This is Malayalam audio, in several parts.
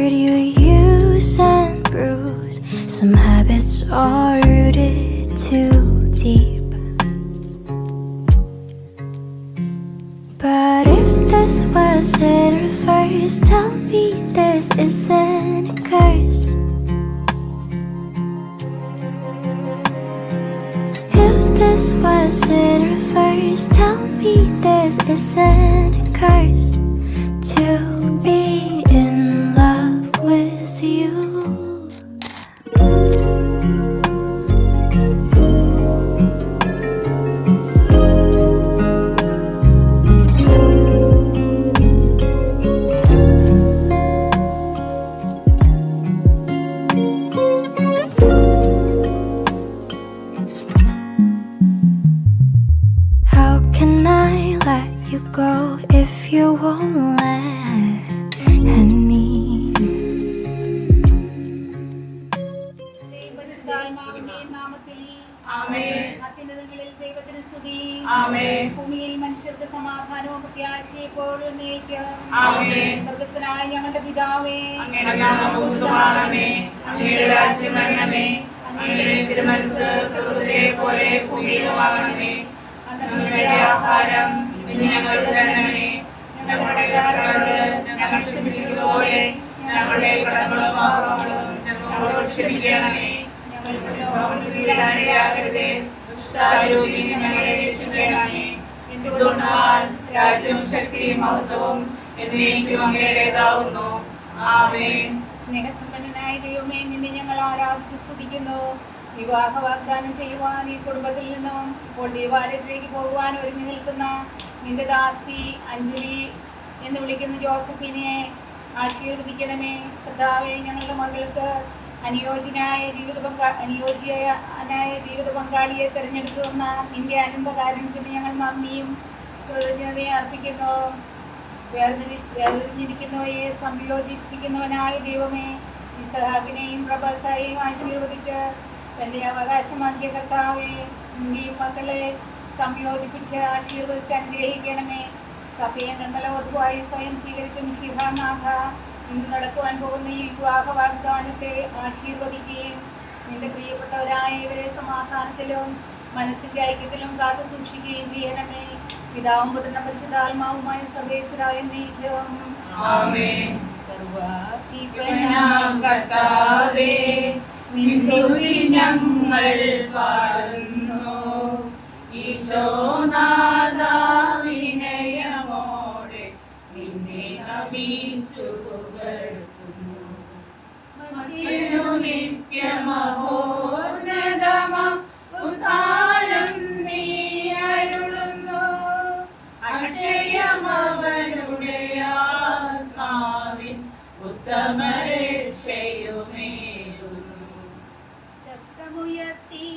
word you use and bruise. Some habits are rooted too deep. But if this was in reverse, tell me this isn't a curse. If this was in reverse, tell me this isn't a curse. To be in love with you. How can I let you go if you won't let me? അത്യുന്നതങ്ങളിൽ ദൈവത്തിന് സ്തുതി. ഭൂമിയിൽ മനുഷ്യർക്ക് സമാധാനവും പ്രത്യാശയും എപ്പോഴും എന്നേക്കും. സ്വർഗ്ഗസ്ഥനായ ഞങ്ങളുടെ പിതാവേ, അങ്ങയുടെ രാജ്യം വരണമേ, അങ്ങയുടെ തിരുമനസ്സ് സ്വർഗ്ഗത്തിലെ പോലെ ഭൂമിയിലുമാകണമേ. ഞങ്ങളുടെ ആഹാരം ഇന്ന് ഞങ്ങൾക്ക് തരണമേ. ഞങ്ങളുടെ കടക്കാരോട് ഞങ്ങൾ ക്ഷമിച്ചതുപോലെ ഞങ്ങളുടെ കടങ്ങളും പാപങ്ങളും ഞങ്ങളോട് ക്ഷമിക്കണമേ. ഞങ്ങളിടയാകരുതേ, ദുഷ്ടാരൂപിയിൽ ഞങ്ങളെ രക്ഷിക്കണമേ. എന്തുകൊണ്ടെന്നാൽ രാജ്യവും ശക്തിയും മഹത്വവും എന്നേക്കും അങ്ങയുടേതാവുന്നു. ആമേൻ. സ്നേഹസമ്പന്നനായ ദൈവമേ, നിന്നെ ഞങ്ങൾ ആരാധിച്ച് സ്തുതിക്കുന്നു. വിവാഹ വാഗ്ദാനം ചെയ്യുവാൻ ഈ കുടുംബത്തിൽ നിന്നും ഇപ്പോൾ ദേവാലയത്തിലേക്ക് പോകുവാൻ ഒരുങ്ങി നിൽക്കുന്ന നിന്റെ ദാസി അഞ്ജലി എന്ന് വിളിക്കുന്ന ജോസഫിനെ ആശീർവദിക്കണമേ. കർത്താവേ, ഞങ്ങളുടെ മകൾക്ക് അനുയോജ്യനായ ജീവിത പങ്കാളിയെ തിരഞ്ഞെടുക്കുന്ന നിന്റെ അനന്തകാരുണ്യത്തിന് ഞങ്ങൾ നന്ദിയും കൃതജ്ഞതയും അർപ്പിക്കുന്നു. വേർതിരിഞ്ഞിരിക്കുന്നവയെ സംയോജിപ്പിക്കുന്നവനായ ദൈവമേ, ഇസഹാക്കിനെയും പ്രബലത്തെയും ആശീർവദിച്ച് തൻ്റെ അവകാശമാക്കിയ കർത്താവേ, നിന്റെയും മക്കളെ സംയോജിപ്പിച്ച് ആശീർവദിച്ച് അനുഗ്രഹിക്കണമേ. സഭയെ നിർമ്മല വധുവായി സ്വയം സ്വീകരിച്ച മിശിഹാനാഥ, ഇന്ന് നടക്കുവാൻ പോകുന്ന ഈ വിവാഹ വാഗ്ദാനത്തെ ആശീർവദിക്കുകയും നിന്റെ പ്രിയപ്പെട്ടവരായ ഇവരെ സമാധാനത്തിലും മനസ്സിന്റെ ഐക്യത്തിലും കാത്തു സൂക്ഷിക്കുകയും ചെയ്യണമേ. പിതാവും പുത്രനും പരിശുദ്ധാത്മാവുമായ സർവേശ്വരായ എന്നേക്കും. ആമേൻ. സർവ്വാധിപനാം കർത്താവേ, നിൻ സ്തുതി ഞങ്ങൾ പാടുന്നു. ഈശോനാഥാ, വിനയമോടെ നിന്നെ നമിച്ചു പുകഴ്ത്തുന്നു. നിത്യമഹോന്നതമാം ഉദ്ധാനം നീ അരുളുന്നു. അക്ഷയമവനുടെ ആത്മാവിൻ ഉത്തമരക്ഷയുമേറുന്നു. ശബ്ദമുയർത്തി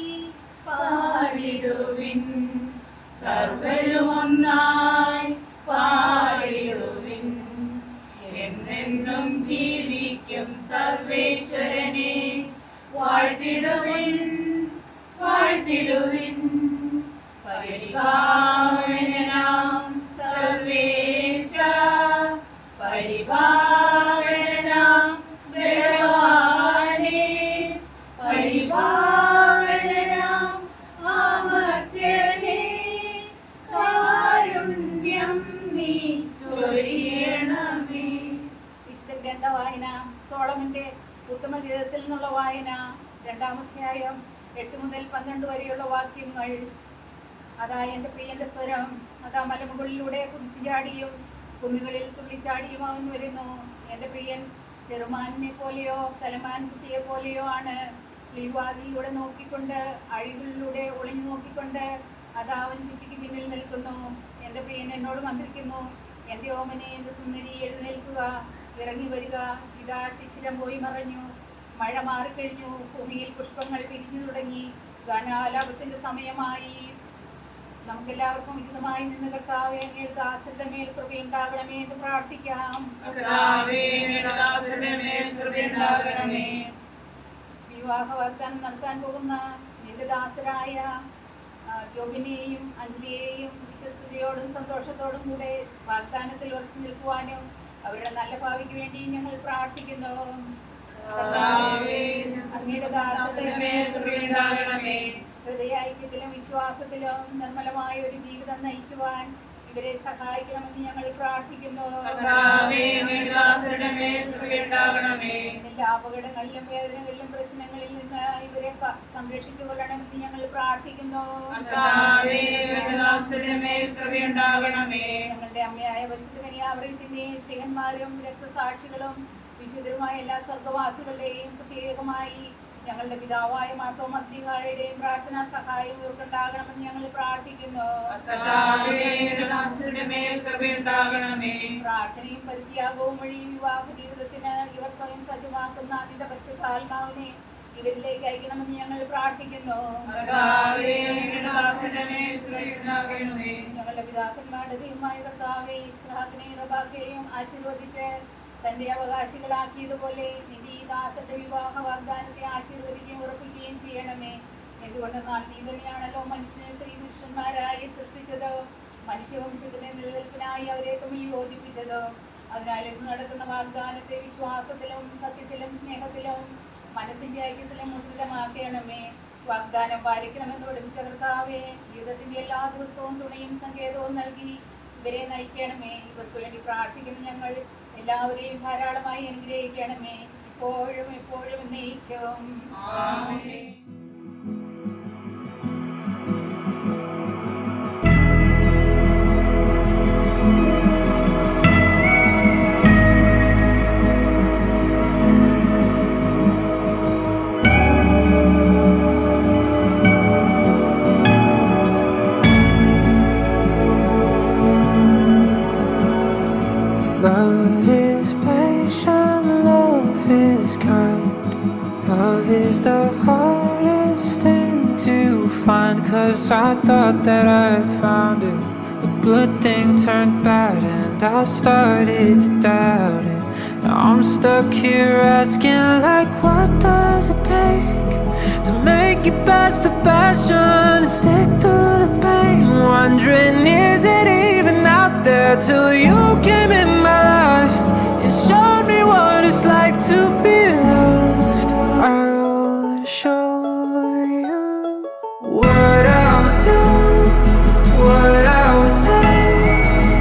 പാടിടുവിൻ, സർവരും ഒന്നായി പാടിടുവിൻ. എന്നെന്നും ജീവിക്കും സർവേശ്വരനെ വാഴ്ത്തിടുവിൻ, വാഴ്ത്തിടുവിൻ. പരിപാവനാം സർവേശ, പരിപാവനാം ബലവാനേ, പരിപാവനാം അമർത്യനേ, കാരുണ്യം നീ ചൊരിയണമേ. വിശുദ്ധ ഗ്രന്ഥവായന, സോളമന്റെ ഉത്തമഗീതത്തിൽ നിന്നുള്ള വായന, 2-ാം അധ്യായം 8 മുതൽ 12 വരെയുള്ള വാക്യങ്ങൾ. അതാ എൻ്റെ പ്രിയന്റെ സ്വരം, അതാ മലമുകളിലൂടെ കുതിച്ചു ചാടിയും കുന്നുകളിൽ തുള്ളിച്ചാടിയും അവൻ വരുന്നു. എൻ്റെ പ്രിയൻ ചെറുമാനിനെ പോലെയോ കലമാൻ കുട്ടിയെ പോലെയോ ആണ്. കിളിവാതിലൂടെ നോക്കിക്കൊണ്ട്, അഴികളിലൂടെ ഒളിഞ്ഞു നോക്കിക്കൊണ്ട് അതാ അവൻ കുട്ടിക്ക് പിന്നിൽ നിൽക്കുന്നു. എൻ്റെ പ്രിയൻ എന്നോട് മന്ത്രിക്കുന്നു, എൻ്റെ ഓമനെ, എൻ്റെ സുന്ദരി, എഴുന്നേൽക്കുക, ഇറങ്ങി വരിക. ഇതാ ശിശിരം പോയി മറഞ്ഞു, മഴ മാറിക്കഴിഞ്ഞു, ഭൂമിയിൽ പുഷ്പങ്ങൾ പിരിഞ്ഞു തുടങ്ങി, ഗാനാലാപത്തിന്റെ സമയമായി. നമുക്കെല്ലാവർക്കും ഉചിതമായി നിന്ന് കർത്താവേ, അങ്ങയുടെ ദാസരുടെ മേൽ കൃപയുണ്ടാകണമേ എന്ന് പ്രാർത്ഥിക്കാം. വിവാഹ വാഗ്ദാനം നടത്താൻ പോകുന്ന നിന്റെ ദാസരായ ജോബിനെയും അഞ്ജലിയെയും വിശ്വസ്തയോടും സന്തോഷത്തോടും കൂടെ വാഗ്ദാനത്തിൽ ഉറച്ചു നിൽക്കുവാനും അവരുടെ നല്ല ഭാവിക്ക് വേണ്ടി ഞങ്ങൾ പ്രാർത്ഥിക്കുന്നു. അങ്ങയുടെ ദാസന്റെ മേൽ കൃപയുണ്ടാകണമേ. ഹൃദയൈക്യത്തിലും വിശ്വാസത്തിലും നിർമ്മലമായ ഒരു ജീവിതം നയിക്കുവാൻ ഇവരെ സഹായിക്കണമെന്ന് ഞങ്ങൾ പ്രാർത്ഥിക്കുന്നു. എല്ലാ അപകടങ്ങളിലും വേദനകളിലും പ്രശ്നങ്ങളിൽ നിന്ന് ഇവരെ സംരക്ഷിച്ചു കൊള്ളണമെന്ന് ഞങ്ങൾ പ്രാർത്ഥിക്കുന്നു. ഞങ്ങളുടെ അമ്മയായ പരിശുദ്ധ കന്യാമറിയത്തിന്റെ സ്നേഹന്മാരും രക്തസാക്ഷികളും വിശുദ്ധരുമായ എല്ലാ സ്വർഗവാസികളുടെയും പ്രത്യേകമായി ഞങ്ങളുടെ പിതാവായ മാർത്തോമാ ശ്ലീഹായുടെയും പ്രാർത്ഥനാ സഹായം ഇവർക്കുണ്ടാകണമെന്ന് ഞങ്ങൾ പ്രാർത്ഥിക്കുന്നു. പ്രാർത്ഥനയും പരിത്യാഗവും വഴി വിവാഹ ജീവിതത്തിന് ഇവർ സ്വയം സജ്ജമാക്കുന്ന അതിന്റെ പരിശുദ്ധാത്മാവിനെ ഇവരിലേക്ക് അയക്കണമെന്ന് ഞങ്ങൾ പ്രാർത്ഥിക്കുന്നു. ഞങ്ങളുടെ പിതാക്കന്മാരുടെ ദൈവമായ കർത്താവേ, ഇസ്ഹാക്കിനെയും റബാക്കയെയും ആശീർവദിച്ച് തന്റെ അവകാശികളാക്കിയതുപോലെ നിന്റെ ഈ ദാസന്റെ വിവാഹ വാഗ്ദാനത്തെ ആശീർവദിക്കുകയും ഉറപ്പിക്കുകയും ചെയ്യണമേ. എന്തുകൊണ്ടെന്നാൽ നീ തന്നെയാണല്ലോ മനുഷ്യനെ സ്ത്രീ പുരുഷന്മാരായി സൃഷ്ടിച്ചത്, മനുഷ്യവംശത്തിന്റെ നിലനിൽപ്പിനായി അവരെ തമ്മിൽ യോജിപ്പിച്ചത്. അതിനാൽ ഇന്ന് നടക്കുന്ന വാഗ്ദാനത്തെ വിശ്വാസത്തിലും സത്യത്തിലും സ്നേഹത്തിലും മനസ്സിന്റെ ഐക്യത്തിലും മുദ്രിതമാക്കണമേ. വാഗ്ദാനം പാലിക്കണമെന്ന് പഠിപ്പിച്ച കർത്താവേ, ജീവിതത്തിന്റെ എല്ലാ ദിവസവും തുണയും സങ്കേതവും നൽകി ഇവരെ നയിക്കണമേ. ഇവർക്ക് വേണ്ടി പ്രാർത്ഥിക്കുന്ന ഞങ്ങൾ എല്ലാവരെയും ധാരാളമായി അനുഗ്രഹിക്കണമേ, ഇപ്പോഴും എപ്പോഴും എന്നേക്കും. ആമേൻ. Love is patient, love is kind. Love is the hardest thing to find, 'cause I thought that I found it. A good thing turned bad and I started to doubt it. Now I'm stuck here asking, like, what does it take to make it past the passion and stick through the pain? Wondering, is it even out there till you came in my life and showed me what it's like to be loved? I'll show you what I would do, what I would say,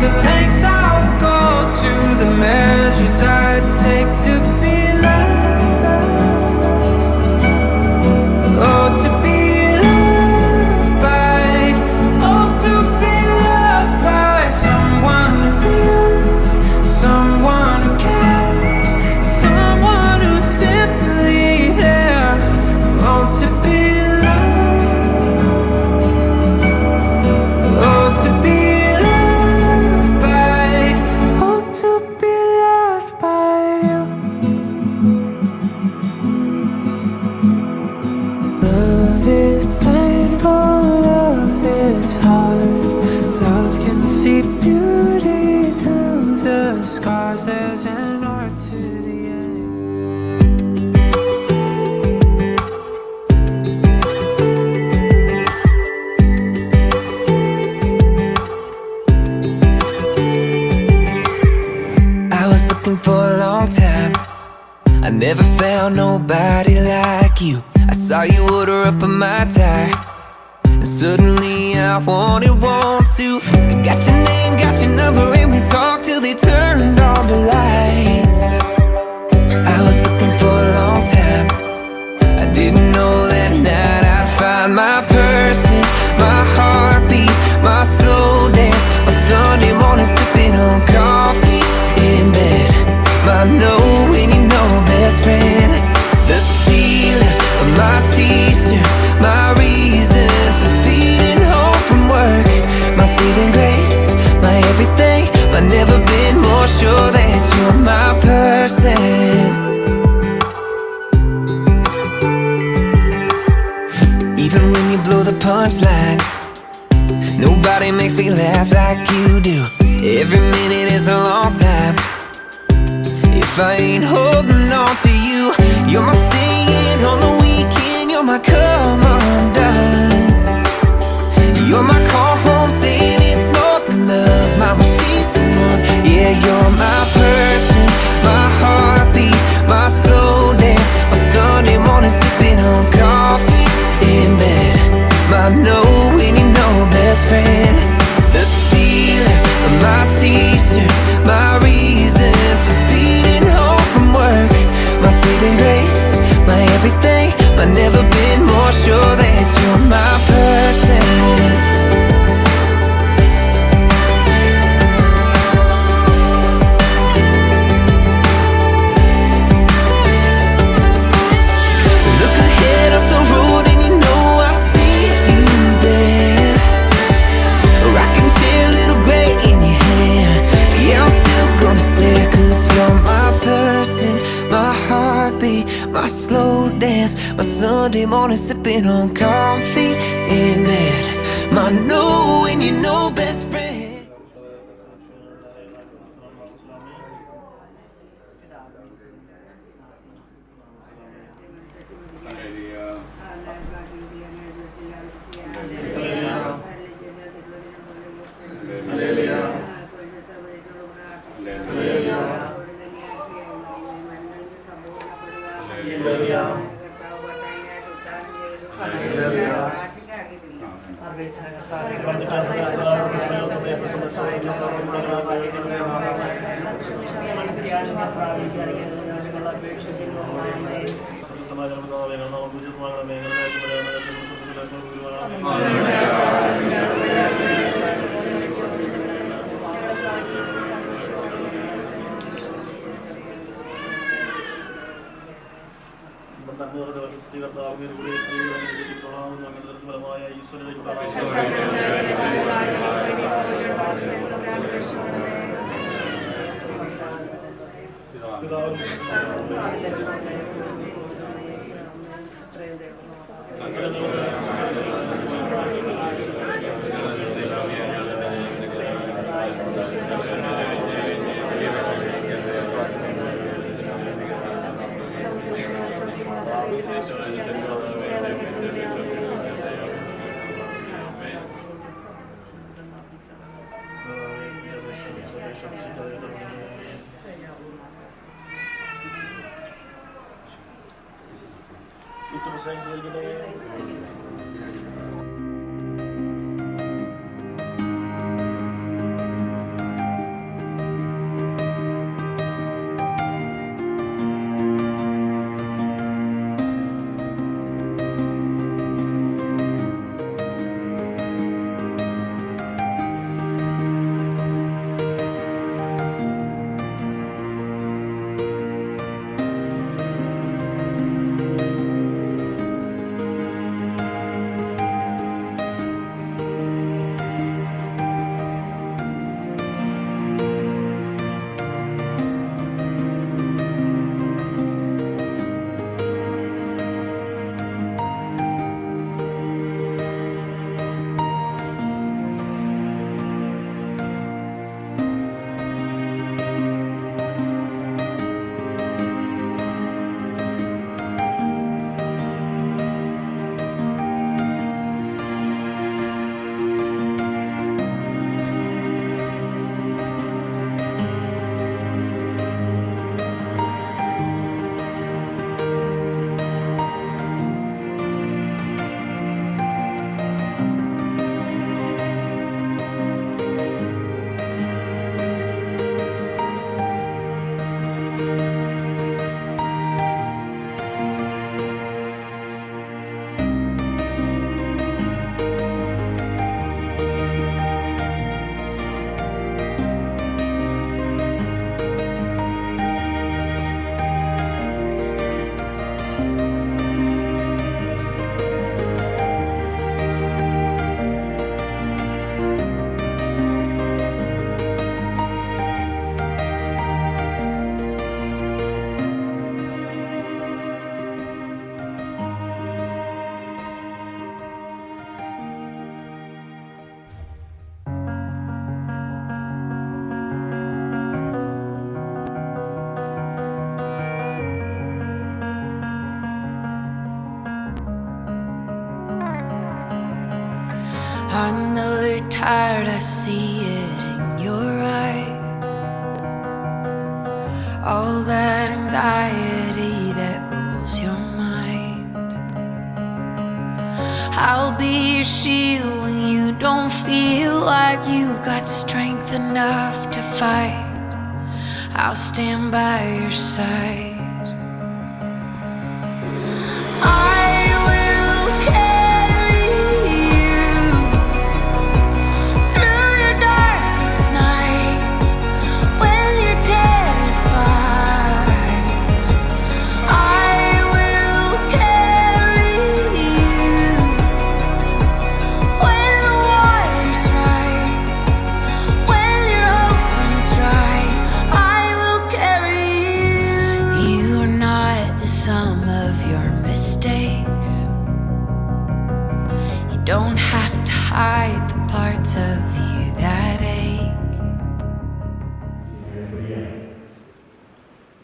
the lengths I would go to, the measures I'd take to be loved. Oh, to be loved by, oh, to be loved by someone who feels, someone who cares, someone who's simply there. Oh, to be loved, oh, to be loved by, oh, to be loved by you. Love is painful, love is hard. Love can see beauty through the scars. There's an art to the end. I was looking for a long time, I never found nobody like you. I saw you order up on my tie, and suddenly I wanted to. I got your name, got your number, and we talked till they turned on the lights. I was looking for a long time, I didn't know that night I'd find my person, my heartbeat, my slow dance, my Sunday morning sipping on coffee in bed, my know when you know best friend, the stealer of my t-shirts, my reason for speeding home from work, my saving grace, my everything, I've never been more sure that you're my person. Even when you blow the punchline, nobody makes me laugh like you do. Every minute is a long time if I ain't holding on to you. You're my staying on the weekend, you're my come undone. You're my call home saying it's more than love. Mama, she's the one. Yeah, you're my person. Friday morning sipping on coffee in bed. My know when you know best friend. I know you're tired, I see it in your eyes. All that anxiety that rules your mind. I'll be your shield when you don't feel like you've got strength enough to fight. I'll stand by your side. പ്രിയ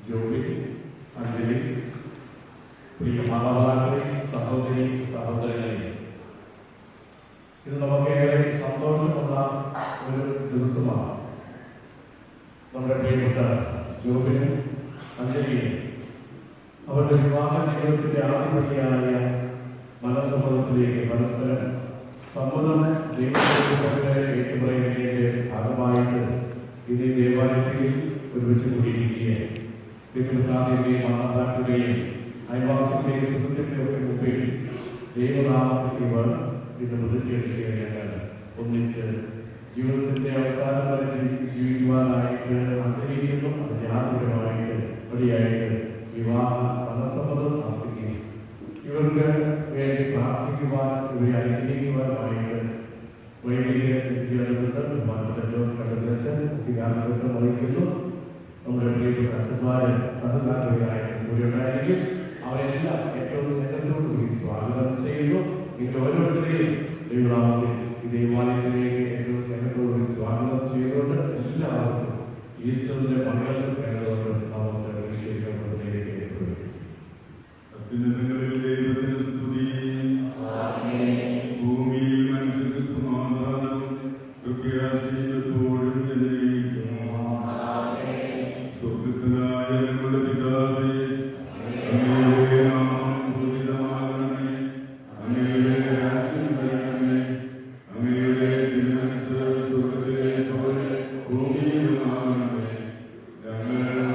ജോലി, അഞ്ജലി, പ്രിയ മാതാപിതാക്കളെ, സഹോദരി സഹോദരങ്ങളെ, ഇത് നമുക്കേറെ സന്തോഷമുള്ള ഒരു ദിവസമാണ്. നമ്മുടെ പ്രിയപ്പെട്ട ജോബിനും അഞ്ജലിയും അവരുടെ വിവാഹ ജീവിതത്തിൻ്റെ ആദ്യപടിയായ മനസ്സമ്മതത്തിലേക്ക് പരസ്പരം സമ്മതം ദൈവത്തെ ഏറ്റുപറയുന്നതിൻ്റെ ഭാഗമായിട്ട് ഇത് ദേവാലയത്തിൽ ഒരുമിച്ച് കൂടിയിരിക്കുകയാണ്. ദൈവത്തിൻ്റെയും മാതാപിതാക്കളുടെയും അയൽവാസികളുടെയും സുഹൃത്തുക്കളുടെയും ഒക്കെ മുമ്പിൽ ദൈവനാമത്തിൽ ഇവർ ഇത് പ്രതിജ്ഞയെടുക്കുകയാണ്. ഞങ്ങൾ ഒന്നിച്ച് ജീവിതത്തിൻ്റെ അവസാനം വരെ ജീവിക്കുവാനായിട്ട് ആഗ്രഹിക്കുന്നു. അത് യാതൊരുമായിട്ട് വഴിയായിട്ട് വിവാഹ മനസ്സമ്മതം പ്രാർത്ഥിക്കുകയും ഇവർക്ക് വേണ്ടി പ്രാർത്ഥിക്കുവാൻ, ഇവരെ അനുഗ്രഹിക്കുവാനായിട്ട് വൈദിക വിദ്യാലയത്തിൽ വികാരത്തെ വഹിക്കുന്നു. നമ്മുടെ പ്രിയപ്പെട്ട അച്ഛന്മാരെ സഹകാരികളായിട്ട് കൂടിയുണ്ടായിരിക്കും. അവരെല്ലാം ഏറ്റവും സ്നേഹത്തോടുകൂടി സ്വാഗതം ചെയ്യുന്നു. ഇത് ഓരോരുത്തരെയും ദൈവനാമത്തിൽ ഈ ദേവാലയത്തിലേക്ക് ഏറ്റവും സ്നേഹത്തോടുകൂടി സ്വാഗതം ചെയ്തുകൊണ്ട് എല്ലാവർക്കും ഈസ്റ്ററിന്റെ പങ്കെടുപ്പ് കരുതുകൊണ്ട് നമുക്ക് വിശേഷിക്കപ്പെടുന്നതിലേക്ക് പ്രവേശിക്കും. ഭൂമിയിൽ മനുഷ്യർക്ക് സമാധാനവും പ്രത്യാശയെപ്പോഴും സ്വർഗസ്ഥനായ ഞങ്ങളുടെ പിതാവേ, അങ്ങയുടെ നാമം പൂജിതമാകണമേ, അങ്ങയുടെ രാജ്യം വരണമേ, അങ്ങയുടെ തിരുമനസ്സ് സ്വർഗ്ഗത്തിലെ പോലെ ഭൂമിയിലുമാകണമേ. ഞങ്ങൾ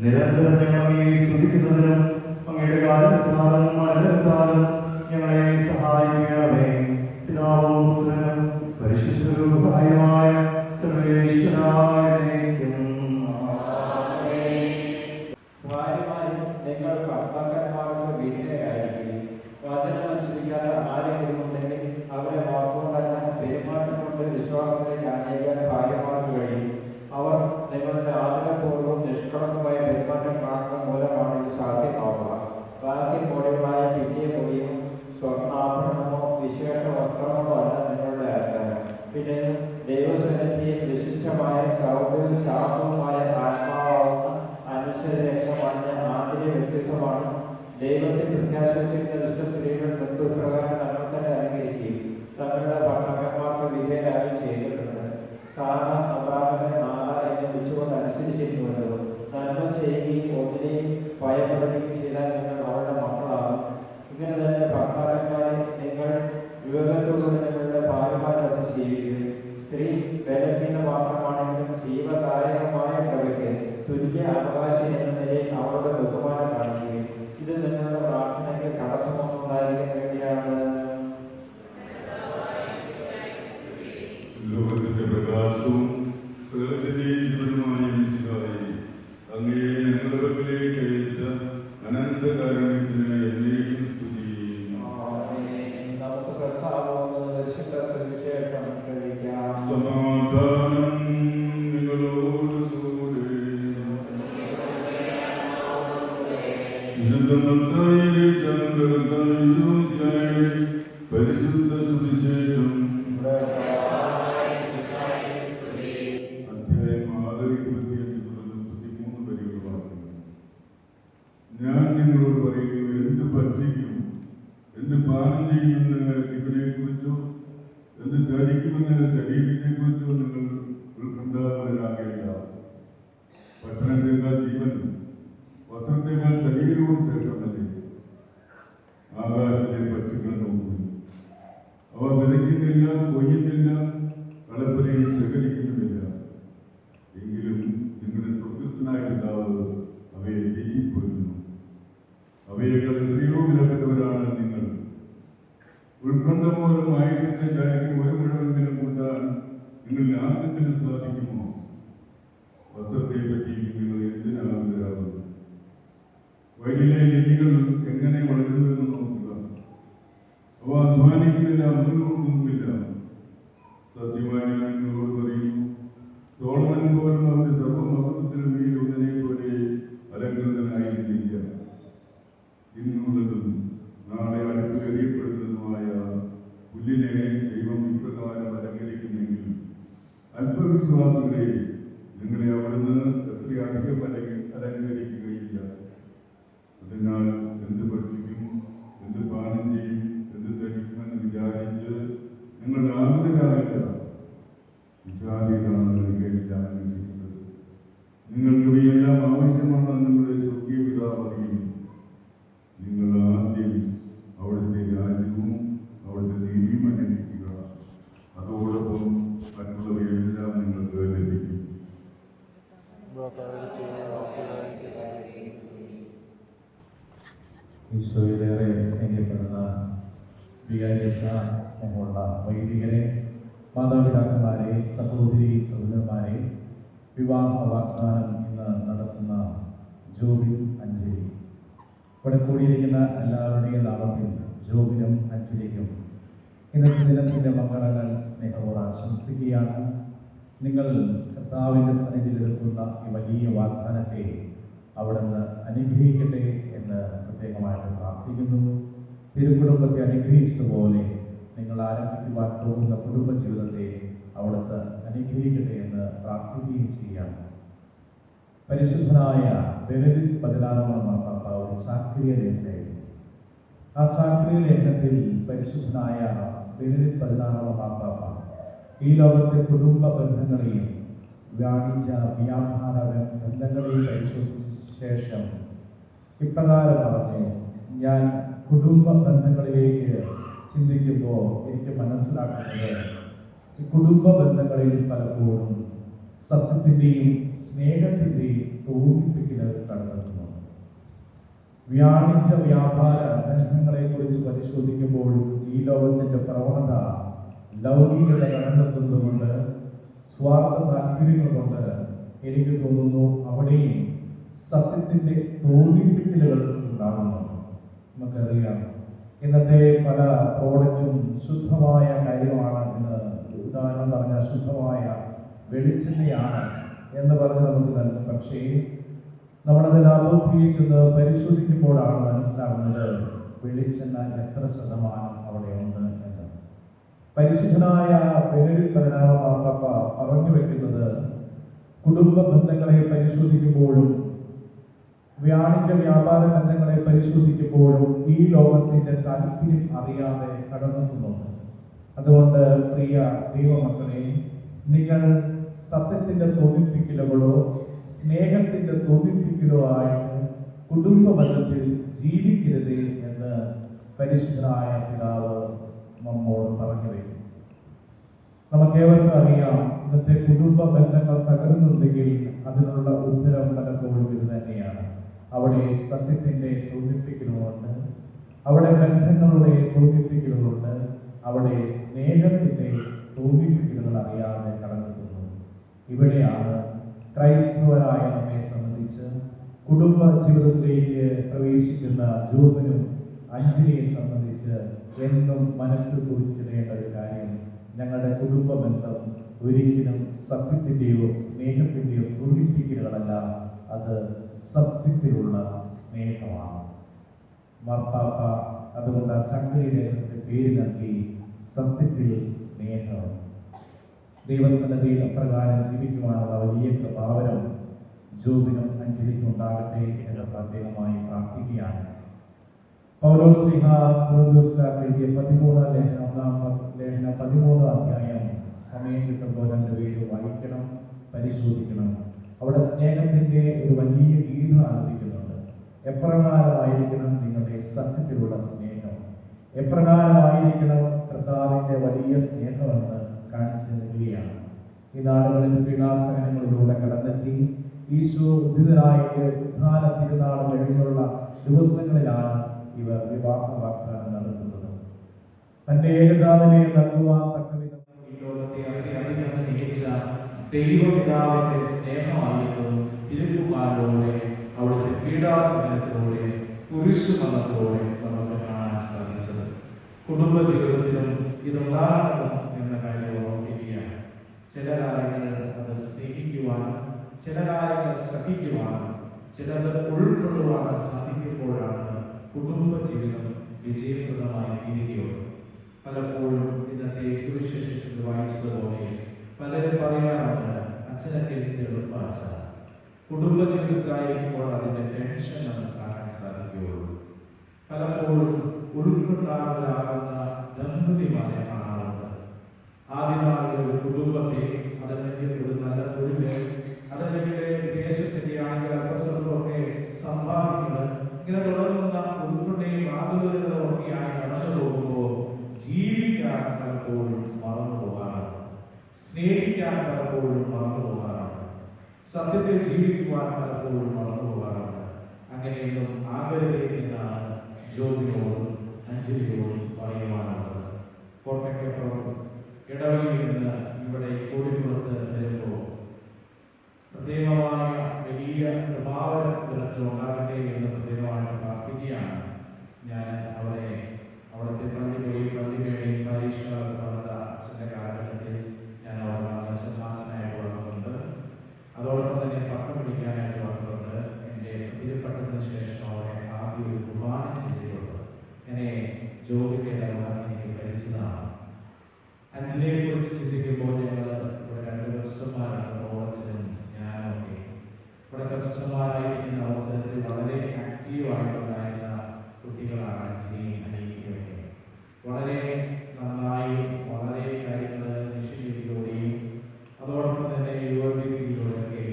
നിരന്തരം ഞങ്ങൾ അങ്ങയെ സ്തുതിക്കുന്നതിനും അങ്ങയുടെ കാലത്താലും മരണത്താലും ഞങ്ങളെ സഹായിക്കണമേ. പിതാവും പുത്രനും പരിശുദ്ധരൂപായുമായ സർവേശ്വരായ ഭാര്യമാരും നിങ്ങൾ ഭർത്താക്കന്മാർക്ക് വിധേയരായിരിക്കും. വചനമനുസരിക്കാത്ത ആരെങ്കിലും ഉണ്ടെങ്കിൽ അവരെ വാക്കുകൊണ്ടല്ല പെരുമാറ്റം കൊണ്ട് വിശ്വാസത്തിലേക്ക് അനേകം ഭാര്യമാർക്ക് കഴിയും. അവർ നിങ്ങളുടെ ആദരപൂർവ്വം നിഷ്കളങ്കമായ പെരുമാറ്റം കാണുന്ന മൂലമാണ് ഇത് സാധ്യമാവുക. ബാക്കി മോടികളായ പിന്നേ മൊഴിയും സ്വർണ്ണാഭരണമോ വിശേഷ വസ്ത്രമോ അല്ല നിങ്ങളുടെ ആചാരം. പിന്നെ ദൈവസന്നിധിയിൽ വിശിഷ്ടമായ സൗമ്യവും ശാന്തവുമായ ആത്മാവാവുന്ന അനുസരണമഞ്ഞ ആന്തരിക വ്യക്തിത്വമാണ്. ദൈവത്തെ പ്രത്യാശിച്ചിരുന്ന ദുഷ്ട സ്ത്രീകൾ മുൻപ്രകാരം തങ്ങൾ തന്നെ അലങ്കരിക്കുകയും തങ്ങളുടെ ഭർത്താക്കന്മാർക്ക് വിധേയരായി ചെയ്തിട്ടുണ്ട്. സാറ അബ്രാഹമെ നാള എന്ന് വിളിച്ചുകൊണ്ട് അനുസരിച്ചിരിക്കുമല്ലോ. നന്മ ചെയ്യുകയും ഒന്നിനെയും ഭയപ്പെടുകയും ചെയ്താൽ നിങ്ങൾ അവരുടെ മക്കളാകും. ഇങ്ങനെ തന്നെ ഭർത്താക്കന്മാരെ നിങ്ങൾ വിവേകത്തോടുകൂടി നിങ്ങളുടെ ഭാര്യമാരൊക്കെ ചെയ്യുകയും സ്ത്രീ ബലഹീന മാത്രമാണെങ്കിലും ജീവദായകമായ പ്രവൃത്തി തുല്യ അവകാശി എന്ന നിലയിൽ അവരുടെ ബഹുമാനം കാണിക്കുകയും ഇത് നിങ്ങളുടെ പ്രാർത്ഥനയ്ക്ക് തടസ്സമൊന്നും ഉണ്ടായിരിക്കാൻ വേണ്ടിയാണ്. ലോകത്തിന്റെ പ്രകാശവും ജീവനുമായ അങ്ങേ ഞങ്ങളിലേക്ക് അയച്ച അനന്തകാരുണ്യത്തിന് എന്നേക്കും സ്തുതി. നമുക്ക് കർത്താവാകുന്ന വിശുദ്ധ സുവിശേഷം കഴിക്കാം. സമാധാനം നിങ്ങളോടുകൂടെ. പരിശുദ്ധ സുവിശേഷം അധ്യായം 6:25-33 വരെയുള്ള വാക്കുകൾ. ഞാൻ നിങ്ങളോട് പറയുന്നു, എന്ത് ഭക്ഷിക്കും, എന്ത് പാനം ചെയ്യുമെന്ന് ഇവനെക്കുറിച്ചോ എന്ത് ധരിക്കുമെന്ന് ശരീരത്തെക്കുറിച്ചോ നിങ്ങൾ ഉത്കണ്ഠാകുലരാകേണ്ട. ഭക്ഷണത്തേക്കാൾ ജീവനും വസ്ത്രത്തേക്കാൾ ശരീരവും ശ്രേഷ്ഠമല്ലേ. ആകാശത്തെ പക്ഷികൾ നോക്കുന്നു, അവ വിതയ്ക്കുന്നില്ല, കൊയ്യുന്നില്ല, കളപ്പുരയിൽ ശേഖരിക്കുന്നുമില്ല. എങ്കിലും നിങ്ങളുടെ സ്വർഗസ്ഥനായ പിതാവ് അവയെ തീറ്റിപ്പോരുന്നു. അവയേക്കാൾ എത്രയോ വിലപ്പെട്ടവരാണ് നിങ്ങൾ. ഉത്കണ്ഠ മൂലം ആയുസിന്റെ ദൈർഘ്യം ഒരു മുഴമെങ്കിലും കൂട്ടാൻ നിങ്ങളിൽ ആർക്കെങ്കിലും സാധിക്കുമോ? വസ്ത്രത്തെ പറ്റി നിങ്ങൾ എന്തിനാകുന്നു? വയലിലെ ലില്ലികൾ എങ്ങനെ വളരുന്നുവെന്ന് നോക്കുക. അവ അധ്വാനിക്കുന്നില്ല, മുന്നോട്ടൊന്നുമില്ല. സത്യമായി ഞാൻ നിങ്ങളോട് പറയുന്നു, സോളമൻ പോലും അവന്റെ സർവ്വമഹത്വത്തിനും വീടുന്നതിനെ പോലെ അലങ്കൃതനായിരുന്നില്ല. ഇന്നുള്ളതും നാളെ അടുപ്പിലെറിയപ്പെടുന്നതുമായ പുല്ലിനെ ദൈവം ഇപ്രകാരം അലങ്കരിക്കുന്നെങ്കിൽ അല്പവിശ്വാസികളെ നിങ്ങളെ അവിടുന്ന് എത്ര അധികം അലങ്കരിക്കുകയില്ല. അതിനാൽ എന്ത് ഭക്ഷിക്കും, എന്ത് പാനം ചെയ്യും, എന്ത് ധരിക്കുമെന്ന് വിചാരിച്ച് നിങ്ങൾ ആകുലരാകില്ല. വിചാരികളാണ് നിങ്ങളെല്ലാം അന്വേഷിക്കുന്നത്. നിങ്ങൾക്ക് ഇവയെല്ലാം ആവശ്യമാണെന്ന് നിങ്ങളുടെ സ്വർഗീയ പിതാവ് അറിയും. നിങ്ങൾ ആദ്യം അവിടുത്തെ രാജ്യവും അവിടുത്തെ നീതിയും അന്വേഷിക്കുക. അതോടൊപ്പം മറ്റുള്ളവയെല്ലാം നിങ്ങൾക്ക് ലഭിക്കും. ഈശോയിലേറെ സ്നേഹിക്കപ്പെടുന്ന സ്നേഹമുള്ള വൈദികരെ, മാതാപിതാക്കന്മാരെ, സഹോദരി സഹോദരന്മാരെ, വിവാഹ വാഗ്ദാനം ഇന്ന് നടത്തുന്ന ജോബിൻ അഞ്ജലി, ഇവിടെ കൂടിയിരിക്കുന്ന എല്ലാവരുടെയും നാമത്തിൽ ജോബിനും അഞ്ജലിക്കും ഇന്നത്തെ ദിനത്തിൻ്റെ മംഗളങ്ങൾ സ്നേഹപൂർവ്വം ആശംസിക്കുകയാണ്. നിങ്ങൾ കർത്താവിൻ്റെ സന്നിധിയിലെടുക്കുന്ന ഈ വലിയ വാഗ്ദാനത്തെ അവിടുന്ന് അനുഗ്രഹിക്കട്ടെ എന്ന് പ്രത്യേകമായിട്ട് പ്രാർത്ഥിക്കുന്നു. തിരുക്കുടുംബത്തെ അനുഗ്രഹിച്ചതുപോലെ നിങ്ങൾ ആരംഭിക്കുവാൻ പോകുന്ന കുടുംബജീവിതത്തെ അവിടുന്ന് അനുഗ്രഹിക്കട്ടെ എന്ന് പ്രാർത്ഥിക്കുകയും ചെയ്യാം. പരിശുദ്ധനായ ബെനഡിക്ട് 16 മാർപ്പാപ്പ ഒരു ചാക്രിക ലേഖനം എഴുതി. ആ ചാക്രിക ലേഖനത്തിൽ പരിശുദ്ധനായ ബെനഡിക്ട് 16 മാർപ്പാപ്പ ഈ ലോകത്തെ കുടുംബ ബന്ധങ്ങളെയും വാണിജ്യ വ്യാപാര ബന്ധങ്ങളെയും പരിശോധിച്ച ശേഷം ഇപ്രകാരം പറഞ്ഞു: ഞാൻ കുടുംബ ബന്ധങ്ങളിലേക്ക് ചിന്തിക്കുമ്പോൾ എനിക്ക് മനസ്സിലാക്കുന്നത് ഈ കുടുംബ ബന്ധങ്ങളിൽ പലപ്പോഴും സത്യത്തിൻ്റെയും സ്നേഹത്തിൻ്റെയും തോന്നിപ്പിക്കുന്ന സത്യത്തിന് കണ്ടെത്തുന്നു. വാണിജ്യ വ്യാപാര ബന്ധങ്ങളെ കുറിച്ച് പരിശോധിക്കുമ്പോൾ ഈ ലോകത്തിന്റെ പ്രവണത ലൗകികത കണ്ടെത്തുന്നതുകൊണ്ട്, സ്വാർത്ഥ താല്പര്യങ്ങൾ കൊണ്ട് എനിക്ക് തോന്നുന്നു അവിടെയും സത്യത്തിന്റെ തോന്നിപ്പിക്കലുകൾ ഉണ്ടാകുന്നു. നമുക്കറിയാം, ഇന്നത്തെ പല പ്രോഡക്റ്റും ശുദ്ധമായ കാര്യമാണ് എന്ന്, ഉദാഹരണം പറഞ്ഞാൽ ശുദ്ധമായ വെളിച്ചെണ്ണയാണ് എന്ന് പറഞ്ഞ് നമുക്ക് നൽകും. പക്ഷേ നമ്മളത് ലാഭോപയോഗിച്ചെന്ന് പരിശോധിക്കുമ്പോഴാണ് മനസ്സിലാവുന്നത് വെളിച്ചെണ്ണ എത്ര ശതമാനം അവിടെ ഉണ്ട് എന്ന്. പരിശുദ്ധനായ ബെനഡിക്ട് 16 മാർപ്പാപ്പ പറഞ്ഞു വെക്കുന്നത്, കുടുംബ ബന്ധങ്ങളെ പരിശോധിക്കുമ്പോഴും വാണിജ്യ വ്യാപാര ബന്ധങ്ങളെ പരിശോധിക്കുമ്പോഴും ഈ ലോകത്തിന്റെ താല്പര്യം അറിയാതെ കടന്നെത്തുന്നുണ്ട്. അതുകൊണ്ട് പ്രിയ ദൈവമക്കളെ, നിങ്ങൾ സത്യത്തിന്റെ തോന്നിപ്പിക്കലുകളോ സ്നേഹത്തിന്റെ തോന്നിപ്പിക്കലോ ആയിട്ട് കുടുംബ ബന്ധത്തിൽ ജീവിക്കരുത് എന്ന് പരിശുദ്ധനായ പിതാവ് നമ്മോട് പറഞ്ഞു വയ്ക്കും. നമുക്കേവർക്കും അറിയാം, ഇന്നത്തെ കുടുംബ ബന്ധങ്ങൾ തകരുന്നുണ്ടെങ്കിൽ അതിനുള്ള ഉത്തരം പലപ്പോഴും ഇത് തന്നെയാണ്. അവിടെ സത്യത്തിന്റെ തോന്നിപ്പിക്കലുമുണ്ട്, അവിടെ ബന്ധങ്ങളുടെ തോന്നിപ്പിക്കലുമുണ്ട്, അവിടെ സ്നേഹത്തിന്റെ തോന്നിപ്പിക്കലുകൾ അറിയാതെ കടന്നെത്തുന്നു. ഇവിടെയാണ് ക്രൈസ്തവരായ നമ്മെ സംബന്ധിച്ച് കുടുംബ ജീവിതത്തിലേക്ക് പ്രവേശിക്കുന്ന ജോബിനും അഞ്ജലിയെ സംബന്ധിച്ച് എന്നും മനസ്സിൽ കുറിച്ചിടേണ്ട ഒരു കാര്യം, ഞങ്ങളുടെ കുടുംബ ബന്ധം ഒരിക്കലും സത്യത്തിൻ്റെയോ സ്നേഹത്തിൻ്റെയോ തോന്നിപ്പിക്കലുകളല്ല, അത് സത്യത്തിലുള്ള സ്നേഹമാണ്. മാർപ്പാപ്പ അതുകൊണ്ട് ചങ്ങലയുടെ പേര് നൽകി സത്യത്തിൽ സ്നേഹം. ദൈവസന്നിധിയിൽ അപ്രകാരം ജീവിക്കുവാനുള്ള വലിയ കൃപാവരം ജോബിനും അഞ്ജലിക്കും ഉണ്ടാകട്ടെ എന്ന് പ്രത്യേകമായി പ്രാർത്ഥിക്കുകയാണ്. പൗലോസ്ലീഹ കൊരിന്ത്യർക്കാർക്ക് എഴുതിയ 13 അധ്യായം സമയം കിട്ടുമ്പോൾ 2 പേര് വായിക്കണം, പരിശോധിക്കണം. അവിടെ സ്നേഹത്തിന്റെ ഒരു വലിയ ഗീതം ആലപിക്കുന്നുണ്ട്. എപ്രകാരമായിരിക്കണം നിങ്ങളുടെ സത്യത്തിലുള്ള സ്നേഹം, എപ്രകാരമായിരിക്കണം കർത്താവിന്റെ വലിയ സ്നേഹമെന്ന് കാണിച്ചു നൽകുകയാണ്. ഈ നാടുകളിൽ പീഡാസഹനങ്ങളിലൂടെ കടന്നെത്തി ഈശോ ഉദ്ധിതനായ ഉദ്ധാന തിരുനാൾ കഴിഞ്ഞുള്ള ദിവസങ്ങളിലാണ് ഇവർ വിവാഹ വാഗ്ദാനം നടത്തുന്നത്. തന്റെ ഏകജാതനെ നൽകുവാൻ തക്കവിധം ഈ ലോകത്തെ അധികം സ്നേഹിച്ച ദൈവപിതാവിന്റെ സ്നേഹമായിരുന്നു തിരുക്കുമാരനോടെ, അവിടുത്തെ പീഡാസഹനത്തിലൂടെ, കുരിശുമരണത്തിലൂടെ നമുക്ക് കാണാൻ സാധിച്ചത്. കുടുംബ ജീവിതത്തിലും ഇതുണ്ടാകണം എന്ന കാര്യം ഓർമ്മിക്കുകയാണ്. ചില കാര്യങ്ങൾ അത് സ്നേഹിക്കുവാനും ചില കാര്യങ്ങൾ സഹിക്കുവാനും ചിലത് ഉൾക്കൊള്ളുവാനും സാധിക്കുമ്പോഴാണ് കുടുംബ ജീവിതം വിജയപ്രദമായി തീരുകയുള്ളൂ. പലപ്പോഴും ഇന്നത്തെ സുവിശേഷത്തിൽ വായിച്ചതുപോലെ പലരും പറയാറുണ്ട്, അച്ഛനൊക്കെ എന്ത് എളുപ്പാച്ച, കുടുംബ ജീവിതത്തിലായിരിക്കുമ്പോൾ അതിന്റെ ടെൻഷൻ മനസ്സിലാക്കാൻ സാധിക്കുകയുള്ളൂ. പലപ്പോഴും ഉൾക്കൊണ്ടാകുന്ന ദമ്പതിമാരെ കാണാറുണ്ട്. ആദ്യമായി ഒരു കുടുംബത്തെ, അതല്ലെങ്കിൽ ഒരു നല്ല തൊഴില്, അതല്ലെങ്കിൽ ദേശത്തിന്റെ ആണെങ്കിൽ അപസ്വരമൊക്കെ സമ്പാദിക്കുന്നത്, ഇങ്ങനെ തുടങ്ങുന്ന ഉൾക്കൊണ്ടയും ആകുലതകളും ഒക്കെയായി കടന്നു പോകുമ്പോൾ ജീവിക്കാൻ പലപ്പോഴും മറന്നു പോകാറുണ്ട്, സ്നേഹിക്കാൻ പലപ്പോഴും മറന്നു പോകാറുണ്ട്, സത്യത്തിൽ ജീവിക്കുവാൻ പലപ്പോഴും മറന്നു പോകാറുണ്ട്. അങ്ങനെയൊന്നും ആകരുതേ എന്നാണ് ജോബിനോടും അഞ്ജലിയോടും പറയുവാനുള്ളത്. കോട്ടയ്ക്കപ്പുറം ഇടവകയിൽ നിന്ന് ഇവിടെ കോഴിക്കോട് വരുമ്പോൾ പ്രത്യേകമായ വലിയ പ്രഭാവനം ഉണ്ടാകട്ടെ എന്ന് പ്രത്യേകമായി പ്രാർത്ഥിക്കുകയാണ്. ഞാൻ അവിടുത്തെ പള്ളിവേടി പരീക്ഷകളൊക്കെ നടന്ന അച്ഛൻ്റെ കാലഘട്ടത്തിൽ ഞാൻ അവിടെ അച്ഛനായിട്ട് വന്നിട്ടുണ്ട്. അതോടൊപ്പം തന്നെ പത്രം പിടിക്കാനായിട്ട് വന്നിട്ടുണ്ട്. എൻ്റെ തിരുപ്പട്ടത്തിന് ശേഷം അവിടെ ആദ്യ ഒരു കുർബാന ചെയ്തിട്ടുണ്ട്. എന്നെ ജോലിയുടെ എനിക്ക് പരിചിതമാണ്. അഞ്ജലിയെ കുറിച്ച് ചിന്തിക്കുമ്പോൾ ഞങ്ങൾ ഇവിടെ 2 വർഷന്മാരാണ്, ഓളച്ചനും ഞാനൊക്കെ ഇവിടെ വർഷന്മാരായിരിക്കുന്ന അവസരത്തിൽ വളരെ ആക്റ്റീവായിട്ടുണ്ടായിരുന്ന കുട്ടികളാണ് അഞ്ജലിയും അനീതിയൊക്കെ. വളരെ നന്നായി വളരെ കാര്യങ്ങൾ നിശ്ചയിലൂടെയും അതോടൊപ്പം തന്നെ യുവതിയിലൂടെയൊക്കെ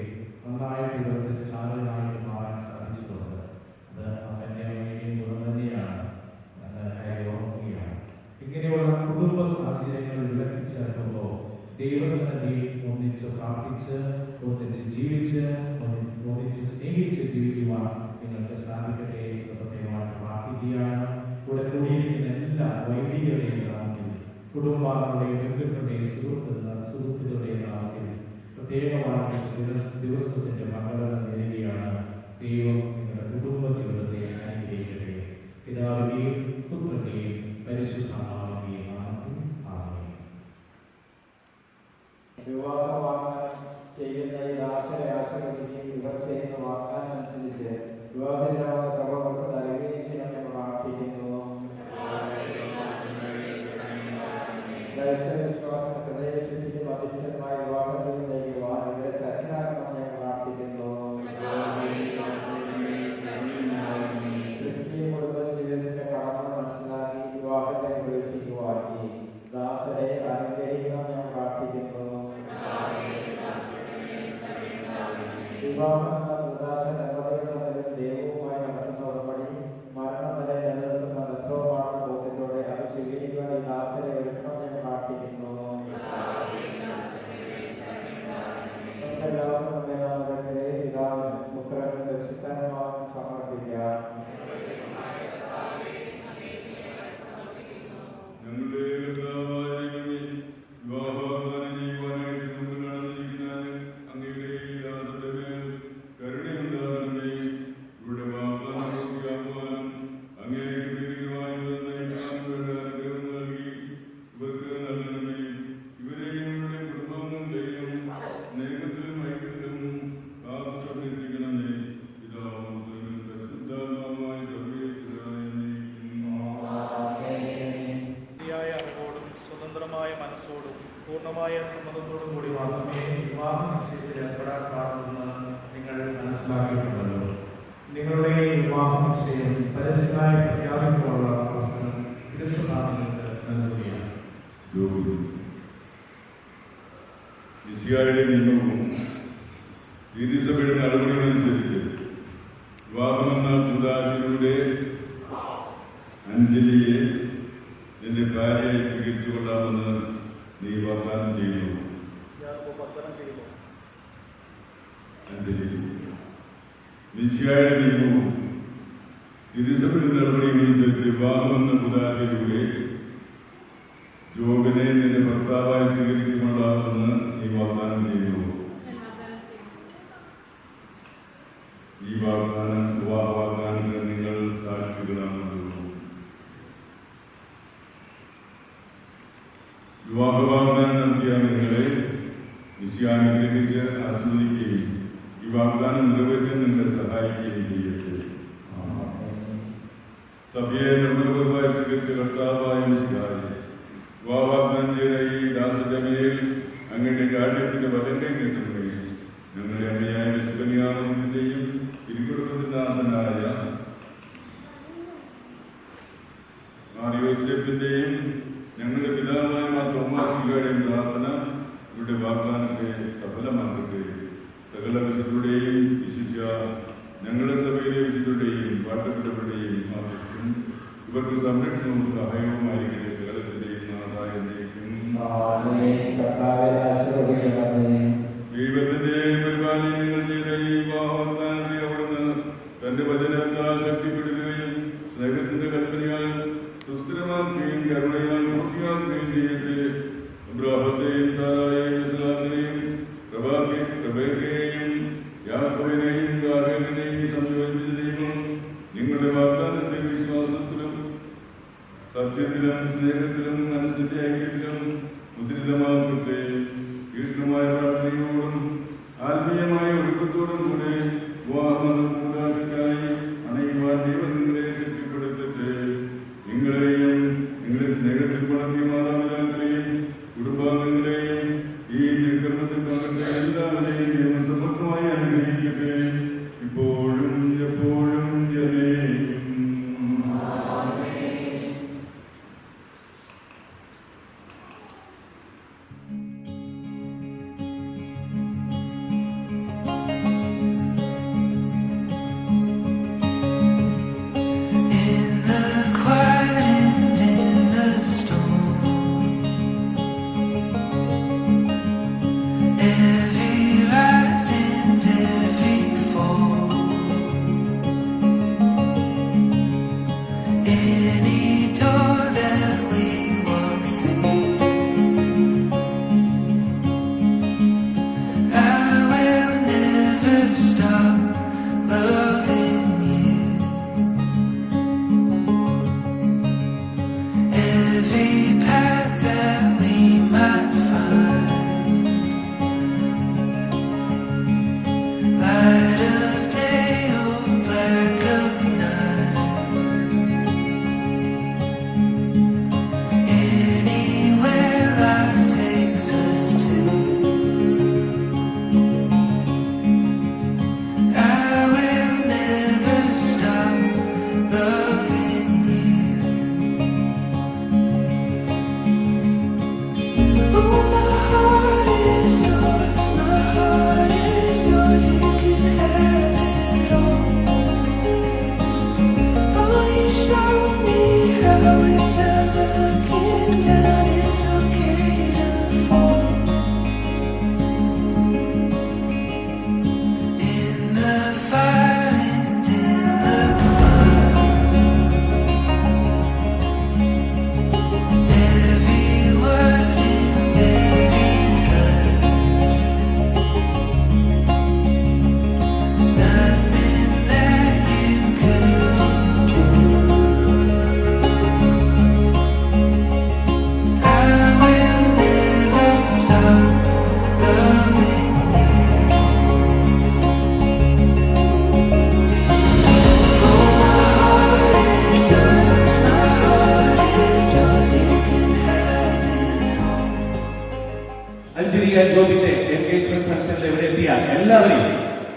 നന്നായിട്ട് ഇവിടുത്തെ സ്റ്റാറുകളായിട്ട് മാറാൻ സാധിച്ചിട്ടുണ്ട്. അത് അവൻ്റെ വേണ്ടിയും ഗുണം തന്നെയാണ് എന്ന കാര്യം ഓർക്കുകയാണ്. ഇങ്ങനെയുള്ള കുടുംബ സാഹചര്യങ്ങൾ വിലക്കിച്ചേർക്കുമ്പോൾ ദൈവസന്നിധിയിൽ ഒന്നിച്ച് പ്രാർത്ഥിച്ച്, ഒന്നിച്ച് ജീവിച്ച്, ഒന്നിച്ച് സ്നേഹിച്ച് ജീവിക്കുവാൻ നിങ്ങൾക്ക് സാധിക്കട്ടെ എന്ന് പ്രത്യേകമായിട്ട് പ്രാർത്ഥിക്കുകയാണ്. ഇവിടെ കൂടിയിരിക്കുന്ന എല്ലാ വൈദികരുടെയും നാമത്തിൽ, കുടുംബാംഗങ്ങളുടെയും ബന്ധുക്കളുടെയും സുഹൃത്തുക്കളുടെയും നാമത്തിൽ പ്രത്യേകമായിട്ട് ദിവസത്തിന്റെ മംഗളം നേരുകയാണ്. ദൈവം നിങ്ങളുടെ കുടുംബ ജീവിതത്തെ അനുഗ്രഹിക്കട്ടെ. പിതാവിനെയും പുത്രനെയും പരിശുദ്ധാത്മാവിനെയും നാമത്തിൽ ആമേൻ. വിവാഹ വാഗ്ദാനം ചെയ്യുന്ന ഈ ദാസരെ ആശീർവദിക്കുകയും ഇവർ ചെയ്യുന്ന വാഗ്ദാനം അനുസരിച്ച് വിവാഹിതരാവുന്ന കൃപകൾക്ക് നൽകുകയും ചെയ്യാൻ ഞങ്ങൾ പ്രാർത്ഥിക്കുന്നു. വിശ്വാസം ഹൃദയശുദ്ധിക്കും അധിഷ്ഠിതമായ വിവാഹങ്ങളിലേക്ക് ഇവരെ ചർച്ചയാക്കണം ഞങ്ങൾ പ്രാർത്ഥിക്കുന്നു. സൃഷ്ടി കുടുംബജീവിതത്തിന്റെ കടമ മനസ്സിലാക്കി വിവാഹത്തെ പ്രവേശിക്കുവാൻ ഈ ദാസരെ അനുഗ്രഹിക്കണം ഞങ്ങൾ പ്രാർത്ഥിക്കുന്നു. വിവാഹം ദൈവവുമായി നടത്തുന്ന ഉടമ്പടി മരണം വരെ നിലനിർത്തുന്ന ബന്ധവുമാണ് ബോധ്യത്തോടെ അത് സ്വീകരിക്കുവാൻ ഈ ദാസരെ ഒരുക്കണം ഞങ്ങൾ പ്രാർത്ഥിക്കുന്നു. എല്ലാവർക്കും പിതാവിനും പുത്രനും പരിശുദ്ധാത്മാവിനും സമർപ്പിക്കാം. സ്വതന്ത്രമായ മനസ്സോടും പൂർണ്ണമായ സമ്മതത്തോടും കൂടി മാത്രമേ വിവാഹ നിശ്ചയത്തിൽ ഏർപ്പെടാൻ പാടുമെന്ന് നിങ്ങൾ മനസ്സിലാക്കിയിട്ടുണ്ടല്ലോ. നിങ്ങളുടെ വിവാഹ നിശ്ചയം പരസ്യമായി പ്രഖ്യാപിക്കാനുള്ള അവസരം തിരുസഭാങ്ങൾക്ക് നൽകുകയാണ്. മിശിഹായുടെ നിയമവും തിരുസഭയുടെ നടപടികളനുസരിച്ച് വിവാഹമെന്ന കൂദാശയുടെ അഞ്ജലിയെ നിന്റെ ഭാര്യയെ സ്വീകരിച്ചു കൊള്ളാമെന്ന് നീ വാഗ്ദാനം ചെയ്യുന്നു. അഞ്ജലി, മിശിഹായുടെ നിയമവും തിരുസഭയുടെ നടപടികളനുസരിച്ച് വിവാഹമെന്ന കൂദാശയിലൂടെ ജോബിനെ നിന്റെ ഭർത്താവായി സ്വീകരിച്ചു കൊള്ളാമെന്ന് നീ വാഗ്ദാനം ചെയ്യുന്നു. ഈ വാഗ്ദാനത്തിന് നിങ്ങൾ സാക്ഷികളാണെന്ന് വിവാഹ വാഗ്ദാനം നടത്തിയ നിങ്ങളെ മിശിഹാനുഗ്രഹിച്ച് ആസ്വദിക്കുകയും ഈ വാഗ്ദാനം നിറവേറ്റാൻ നിങ്ങളെ സഹായിക്കുകയും ചെയ്യട്ടെ. സഭയെ നിർമ്മലപരമായി സ്വീകരിച്ച കർത്താവായ മിശിഹായെ വിവാഹവാഗ്ദാനം ചെയ്ത ഈ ദാസന്റെ മേൽ അങ്ങയുടെ കാഠ്യത്തിന്റെ വലങ്കൈ നീട്ടുകയും ഞങ്ങളുടെ അമ്മയായ വിശുദ്ധന്യാമത്തിന്റെയും തിരുക്കുടുംബനാഥനായ മാറിയോസേപ്പിന്റെയും ഞങ്ങളുടെ പിതാവായ തോമാശ്ലീഹയുടെയും പ്രാർത്ഥന ഇവരുടെ വാഗ്ദാനത്തെ സഫലമാക്കട്ടെ. സകല വിശുദ്ധരുടെയും വിശിഷ്യ ഞങ്ങളുടെ സഭയിലെ വിശുദ്ധരുടെയും വാഴ്ത്തപ്പെട്ടവരുടെയും ആവശ്യം ഇവർക്ക് സംരക്ഷണവും സഹായവുമായിരിക്കട്ടെ. സകലത്തിന്റെയും നാഥായ ദൈവത്തിന്റെ പരിപാലനങ്ങൾ ചെയ്ത ഈ വാഗ്ദാനത്തെ അവിടുന്ന് തന്റെ വചനത്താൽ ശക്തിപ്പെടുകയും സ്നേഹത്തിന്റെ കൽപ്പനയാൽ സുസ്ഥിരമാക്കുകയും കരുണയാൽ പൂർത്തിയാക്കുകയും ചെയ്യട്ടെ. അബ്രാഹത്തെയും സാറായെയും ഇസ്ഹാക്കിനെയും റബേക്കയെയും യാക്കോബിനെയും റാഹേലിനെയും സംയോജിച്ച ദൈവം നിങ്ങളുടെ വാഗ്ദാനത്തെ വിശ്വാസത്തിലും സത്യത്തിലും സ്നേഹത്തിലും മനസ്സിന്റെ ഐക്യത്തിലും മുദ്രിതമാക്കട്ടെ. തീക്ഷ്ണമായ പ്രാർത്ഥനയോടും ആത്മീയമായ ഒരുക്കത്തോടും കൂടെ വിവാഹമൂടാശക്കായി അണയുവാൻ ദൈവം നിങ്ങളെ ശക്തിപ്പെടുത്തട്ടെ. നിങ്ങളെയും നിങ്ങളുടെ സ്നേഹത്തിൽ വളർത്തിയ മാതാപിതാക്കളെയും കുടുംബാംഗങ്ങളെയും ഈ നിർക്കരണത്തിൽ പങ്കെടുത്ത എല്ലാവരെയും ദൈവം സമർത്ഥമായി അനുഗ്രഹിക്കട്ടെ. ഇപ്പോഴും എപ്പോഴും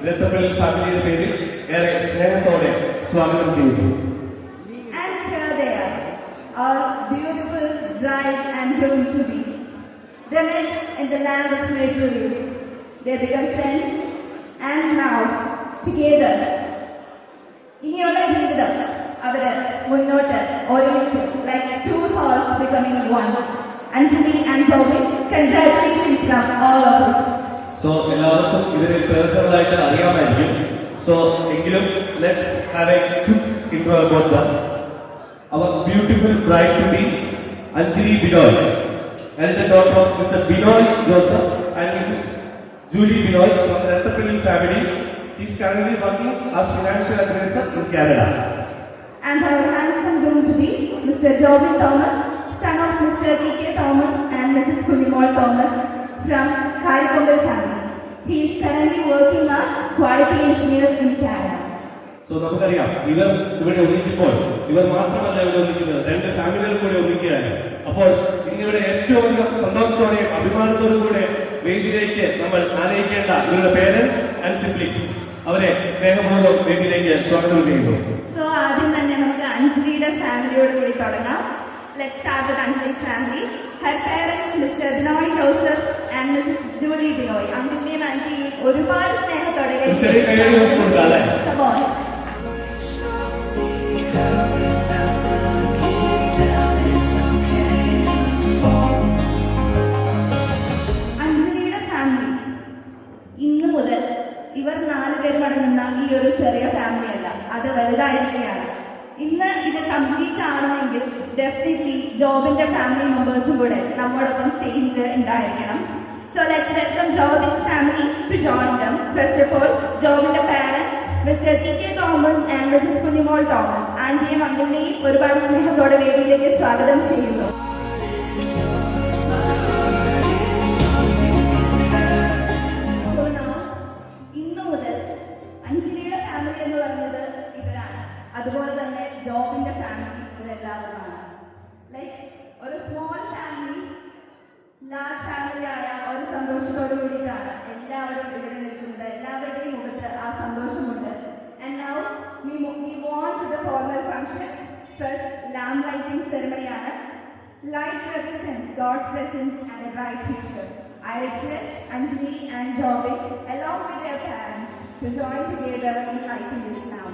രത്തപ്പള്ളി ഫാമിലിയുടെ പേരിൽ ഏറെ സ്നേഹത്തോടെ സ്വാഗതം ചെയ്യുന്നു. And here they are, our beautiful bride and groom to be. They met in the land of maple leaves. They become friends, and now together. ഇനിയുള്ള ജീവിതം അവര് മുന്നോട്ട് ഒരുമിച്ച് like two souls becoming one. Anjali and Jobin, congratulations from all of us. So എല്ലാവർക്കും ഇവരെ പേഴ്സണൽ ആയിട്ട് അറിയാമായിരിക്കും. സോ എങ്കിലും let's have a quick intro about them. Our beautiful bride to be Anjali Binoy, elder daughter of Mr. Binoy Joseph and Mrs. Julie Binoy from the Rattapalli family. She is currently working as financial advisor in Canada. And our handsome groom to be Mr. Jobin Thomas, son of Mr. D.K. Thomas and Mrs. Kunimol Thomas from Karikombil family. He is currently working as quality engineer in Canada. So നമുക്കറിയാം ഇവർ ഇവിടെ ഒന്നിക്കുമ്പോൾ ഇവർ മാത്രമല്ല ഇവിടെ ഒന്നിക്കുന്നത്, രണ്ട് ഫാമിലികൾ കൂടെ ഒന്നിക്കുകയാണ്. അപ്പോൾ ഇന്നിവിടെ ഏറ്റവും അധികം സന്തോഷത്തോടെയും അഭിമാനത്തോടും കൂടെ വേദിയിലേക്ക് നമ്മൾ ആനയിക്കേണ്ട ഇവരുടെ പേരൻസ് ആൻഡ് സിബ്ലിംഗ്സ്, അവരെ സ്നേഹപൂർവ്വം വേദിയിലേക്ക് സ്വാഗതം ചെയ്യുന്നു. സോ ആദ്യം തന്നെ നമുക്ക് അഞ്ജലിയുടെ ഫാമിലിയോട് കൂടി തുടങ്ങാം. Let's start with Anjali's family. Her parents, Mr. Binoy Joseph and Mrs. Julie Binoy. അങ്കിളിനെയും ആന്റിയെയും ഒരുപാട് സ്നേഹത്തോടെ ചെറിയ കൈയ്യടി കൊടുക്കാം അല്ലേ? അഞ്ജലിയുടെ ഫാമിലി ഇന്ന് മുതൽ ഇവർ 4 പേരും അടങ്ങുന്ന ഈ ഒരു ചെറിയ ഫാമിലി അല്ല, അത് വലുതായിരിക്കുകയാണ്. ഇന്ന് ഇത് കംപ്ലീറ്റ് ആവണമെങ്കിൽ ഡെഫിനറ്റ്ലി ജോബിന്റെ ഫാമിലി മെമ്പേഴ്സും കൂടെ നമ്മോടൊപ്പം സ്റ്റേജിൽ ഉണ്ടായിരിക്കണം. So let's welcome Jobin's family to join them. First of all, Jobin's parents, Mr. D.K. Thomas and Mrs. Kunimol Thomas. ആന്റിയും അങ്കിളിനെയും ഒരുപാട് സ്നേഹത്തോടെ വേദിയിലേക്ക് സ്വാഗതം ചെയ്യുന്നു. So now, ഇന്നു മുതൽ അഞ്ജലിയുടെ ഫാമിലി എന്ന് പറയുന്നത് ഇവരാണ്. അതുപോലെ തന്നെ ജോബിന്റെ ഫാമിലി ഇവരെല്ലാവരുമാണ്. ലൈക്ക് ഒരു സ്മോൾ ഫാമിലി ലാർജ് ഫാമിലി ആയ ഒരു സന്തോഷത്തോടു കൂടിയിട്ടാണ് എല്ലാവരും ഇവിടെ നിൽക്കുന്നത്. എല്ലാവരുടെയും മുഖത്ത് ആ സന്തോഷമുണ്ട്. And now we move on to the formal function. First, lamp lighting ceremony ആണ്. Light represents God's presence and a bright future. I request Anjali and Jobin along with their parents to join together in lighting this lamp.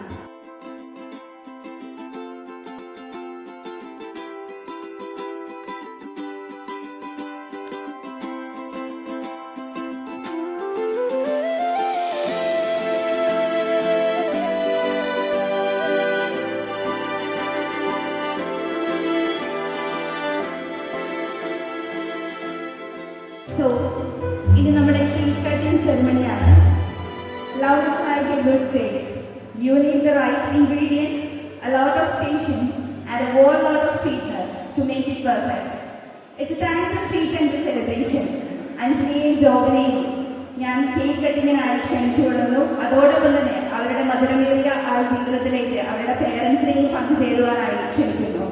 So, ഇനി നമ്മുടെ കേക്ക് കട്ടിംഗ് സെറിമണിയാണ്. Love is like a good cake. You need the right ingredients, a lot of patience, and a whole lot of sweetness to make it perfect. It's time to sweeten the celebration. അഞ്ജലിയെയും ജോബിനെയും ഞാൻ കേക്ക് കട്ടിങ്ങിനായി ക്ഷണിച്ചു കൊള്ളുന്നു. അതോടൊപ്പം തന്നെ അവരുടെ മധുരമേറിയ ആ ജീവിതത്തിലേക്ക് അവരുടെ പേരൻസിനെയും പങ്കുചേരുവാനായി ക്ഷണിക്കുന്നു.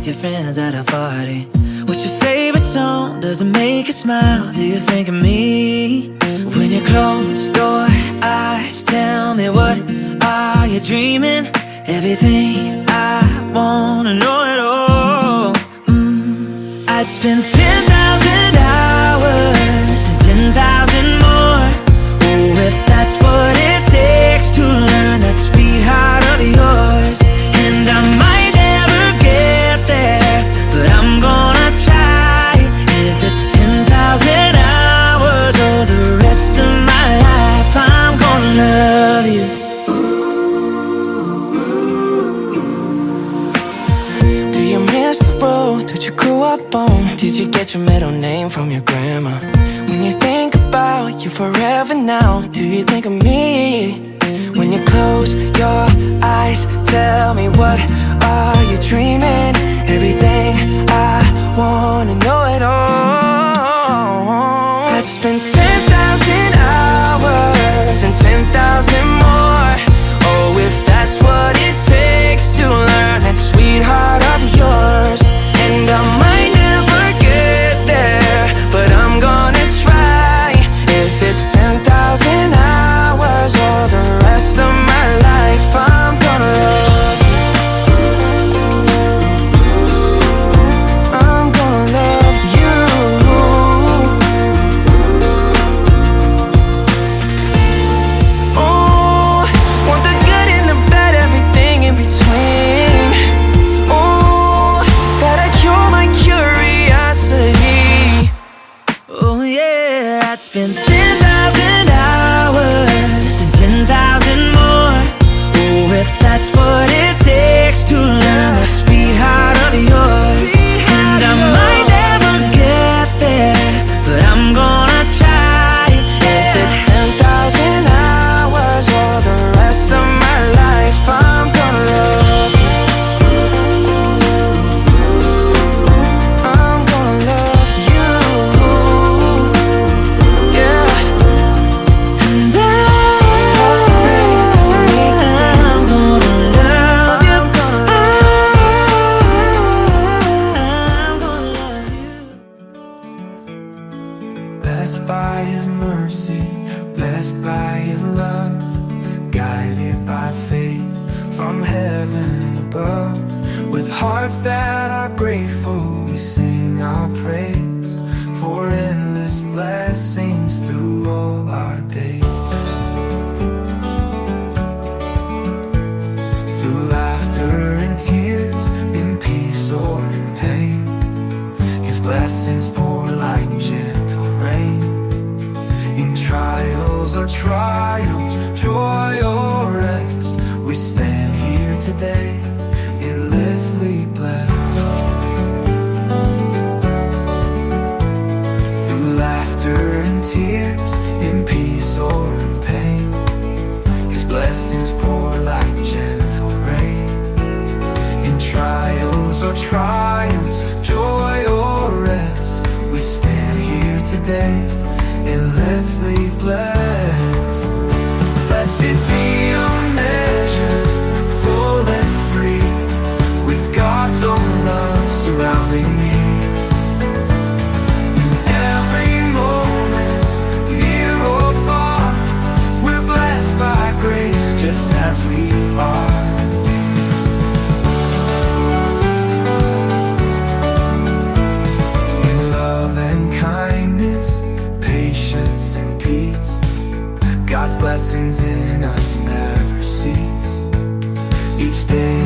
your friends at a party. What's your favorite song? Does it make you smile? Do you think of me? When you close your eyes, tell me, what are you dreaming? Everything I wanna know it all. I'd spend 10,000 hours and 10,000 more. Oh, if that's what it takes to learn that sweetheart of yours. And I might never get there, but I'm gonna try. If it's 10,000 hours or the rest of my life, I'm gonna love you. Do you miss the road that you grew up on? Did you get your middle name from your grandma? When you think about you forever now, do you think of me? When you close your eyes, tell me, what are you dreaming? Everything I wanna know it all. I'd spend 10,000 hours and 10,000 more. Oh, if that's what it takes to learn that sweetheart of yours. And I might never get there, but I'm gonna try. If it's 10,000 hours or the rest of my life, I'm gonna love you. I'm gonna love you. Oh, want the good and the bad, everything in between. Oh, gotta cure my curiosity. Oh yeah, I'd spend 10,000 hours and 10,000 more. Oh, if that's what it takes to learn that sweetheart of yours. And I might never get there, but I'm gonna try. If it's 10,000 hours or the rest of my life, I'm gonna love you. I'm gonna love you. Yeah. And I'm gonna love you. I'm gonna love you. Blessed by His mercy, blessed by His love, guided by faith from heaven above. With hearts that are grateful, we sing our praise for endless blessings through all our days. Through laughter and tears, in peace or in pain, His blessings pour like gentle rain. In trials or triumphs, joy or rest, we stand here today, endlessly blessed. Through laughter and tears, in peace or in pain, His blessings pour like gentle rain. In trials or triumphs, joy or rest, we stand here today, endlessly blessed. Blessed be your measure, full and free, with God's own love surrounding me. In every moment, near or far, we're blessed by grace just as we are. In love and kindness, patience and peace, God's blessings in us never cease. Each day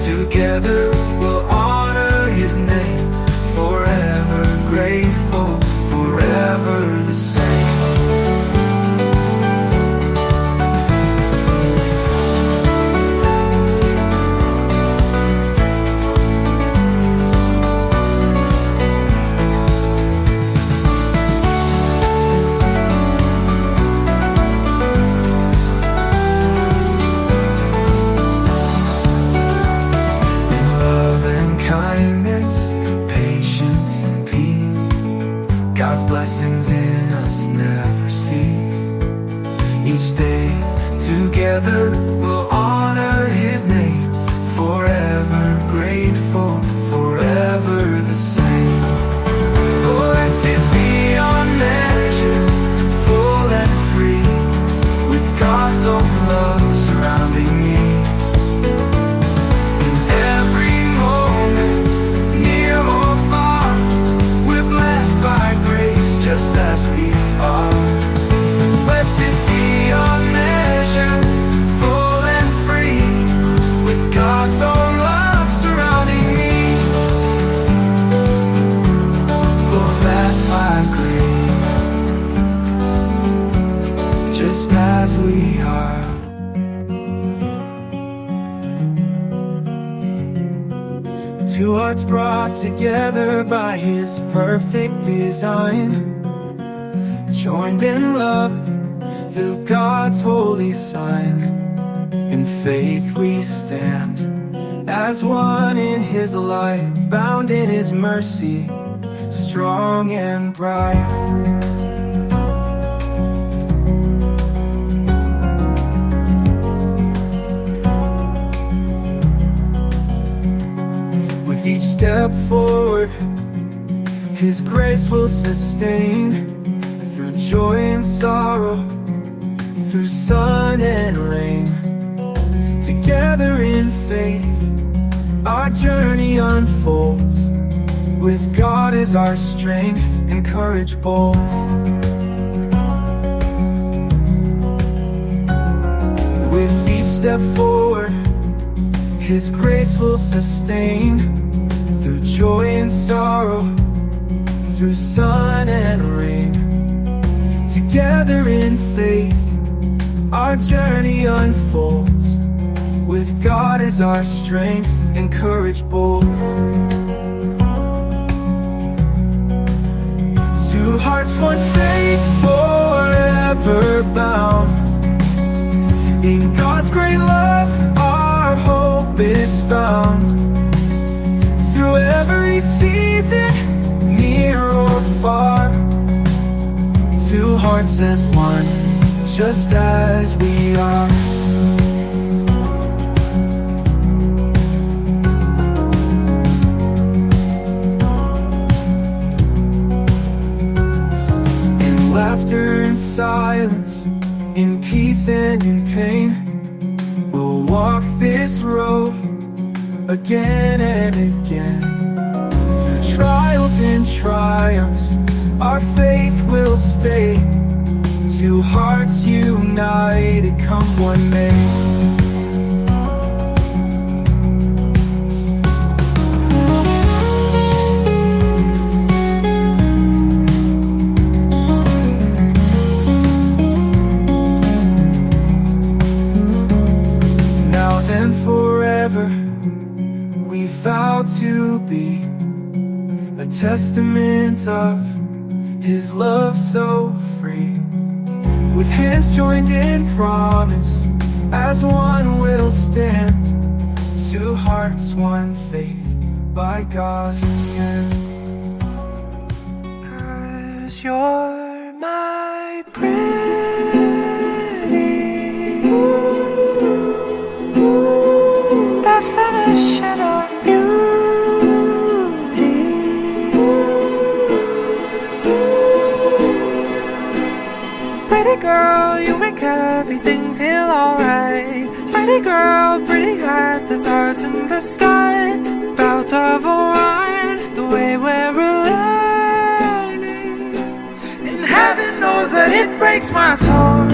together we'll honor His name, forever grateful, forever the same. Blessings in us never cease. Each day together we'll honor His name, forever grateful, forever Two hearts brought together by His perfect design, joined in love through God's holy sign. In faith we stand as one in His light, bound in His mercy, strong and bright. With each step forward, His grace will sustain, through joy and sorrow, through sun and rain. Together in faith, our journey unfolds, with God as our strength and courage bold. With each step forward, His grace will sustain, through joy and sorrow, through sun and rain. Together in faith, our journey unfolds, with God as our strength and courage bold. Two hearts, one faith, forever bound. In God's great love, our hope is found. Through every season, near or far, two hearts as one, just as we are. In laughter and silence, in peace and in pain, we'll walk this road again and again. Through trials and triumphs, our faith will stay. Two hearts united, come one may. Now and forever, we vow to be a testament of His love so free. With hands joined in promise, as one will stand. Two hearts, one faith, by God's hand. 'Cause you're my pretty definition of beauty. Pretty girl, you make everything feel alright. Pretty girl, pretty as the stars in the sky. Belt of Orion, the way we're aligning. And heaven knows that it breaks my soul